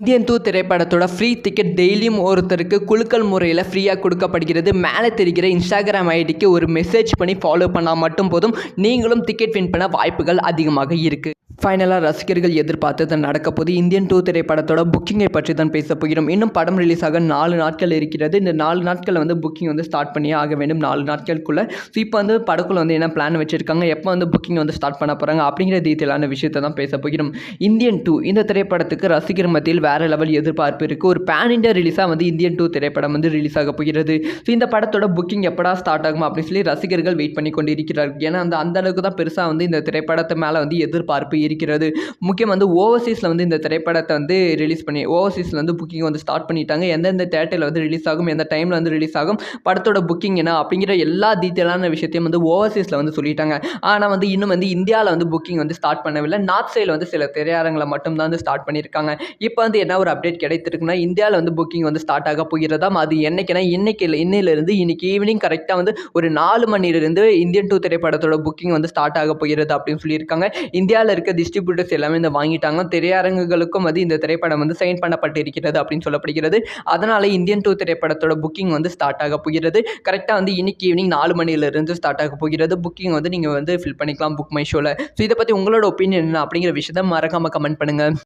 Indian 2 திரைப்படத்தோட free ticket டெய்லியும் ஒருத்தருக்கு குலுக்கல் முறையில் ஃப்ரீயாக கொடுக்கப்படுகிறது. மேலே தெரிகிற இன்ஸ்டாகிராம் ஐடிக்கு ஒரு மெசேஜ் பண்ணி ஃபாலோ பண்ணால் மட்டும் போதும், நீங்களும் டிக்கெட் வின் பண்ண வாய்ப்புகள் அதிகமாக இருக்குது. ஃபைனலாக ரசிகர்கள் எதிர்பார்த்தது நடக்க போது இந்தியன் 2 திரைப்படத்தோட புக்கிங்கை பற்றி தான் பேச போகிறோம். இன்னும் படம் ரிலீஸ் ஆக 4 நாட்கள் இருக்கிறது. இந்த 4 நாட்களில் புக்கிங் ஸ்டார்ட் பண்ணியே ஆக வேண்டும் 4 நாட்களுக்குள்ளே. ஸோ இப்போ படக்குள்ள என்ன பிளான் வச்சுருக்காங்க, எப்போ புக்கிங் ஸ்டார்ட் பண்ண போகிறாங்க அப்படிங்கிற டீட்டெயிலான விஷயத்தை தான் பேச போகிறோம். இந்தியன் 2 இந்த திரைப்படத்துக்கு ரசிகர் மத்தியில் வேறு லெவல் எதிர்பார்ப்பு இருக்குது. ஒரு பேன் இண்டியா ரிலீஸாக இந்தியன் 2 திரைப்படம் ரிலீஸ் ஆக போகிறது. ஸோ இந்த படத்தோட புக்கிங் எப்படா ஸ்டார்ட் ஆகும் அப்படின்னு சொல்லி ரசிகர்கள் வெயிட் பண்ணி கொண்டு இருக்கிறார்கள். ஏன்னா அந்த அளவுக்கு தான் பெருசாக இந்த திரைப்படத்தை மேலே எதிர்பார்ப்பு இருக்கிறது. முக்கியம் ஓவர்சீஸில் இந்த திரைப்படத்தை ரிலீஸ் பண்ணி ஓவர்சீஸில் புக்கிங் ஸ்டார்ட் பண்ணிட்டாங்க. எந்தெந்த தேட்டரில் ரிலீஸ் ஆகும், எந்த டைமில் ரிலீஸ் ஆகும், படத்தோட புக்கிங் என்ன அப்படிங்கிற எல்லா டீட்டெயிலான விஷயத்தையும் ஓவர்சீஸில் சொல்லிட்டாங்க. ஆனால் இன்னும் இந்தியாவில் புக்கிங் ஸ்டார்ட் பண்ணவில்லை. நார்த் சைடில் சில திரையரங்களை மட்டும் தான் ஸ்டார்ட் பண்ணியிருக்காங்க. இப்போ என்ன ஒரு அப்டேட் கிடைத்திருக்குன்னா, இந்தியாவில் புக்கிங் ஸ்டார்ட் ஆக போகிறதாம். அது என்னைக்குன்னா இன்னையிலிருந்து இன்னைக்கு ஈவினிங் கரெக்டாக ஒரு 4 மணிலிருந்து இந்தியன் 2 திரைப்படத்தோட புக்கிங் ஸ்டார்ட் ஆக போகிறது அப்படின்னு சொல்லியிருக்காங்க. இந்தியாவில் இருக்க டிஸ்ட்ரிபியூட்டர்ஸ் எல்லாமே வாங்கிட்டாங்க. திரையரங்குகளுக்கும் இந்த திரைப்படம் சைன் பண்ணப்பட்டு இருக்கிறது அப்படின்னு சொல்லப்படுகிறது. அதனால இந்தியன் 2 திரைப்படத்தோட புக்கிங் ஸ்டார்ட் ஆக போகிறது. கரெக்டாக இன்னைக்கு ஈவினிங் 4 மணிலிருந்து ஸ்டார்ட் ஆக போகிறது. புக்கிங் நீங்கள் ஃபில் பண்ணிக்கலாம் புக் மை ஷோவில். ஸோ இதை பற்றி உங்களோட ஒப்பீனியன் என்ன அப்படிங்கிற விஷயத்தை மறக்காம கமெண்ட் பண்ணுங்கள்.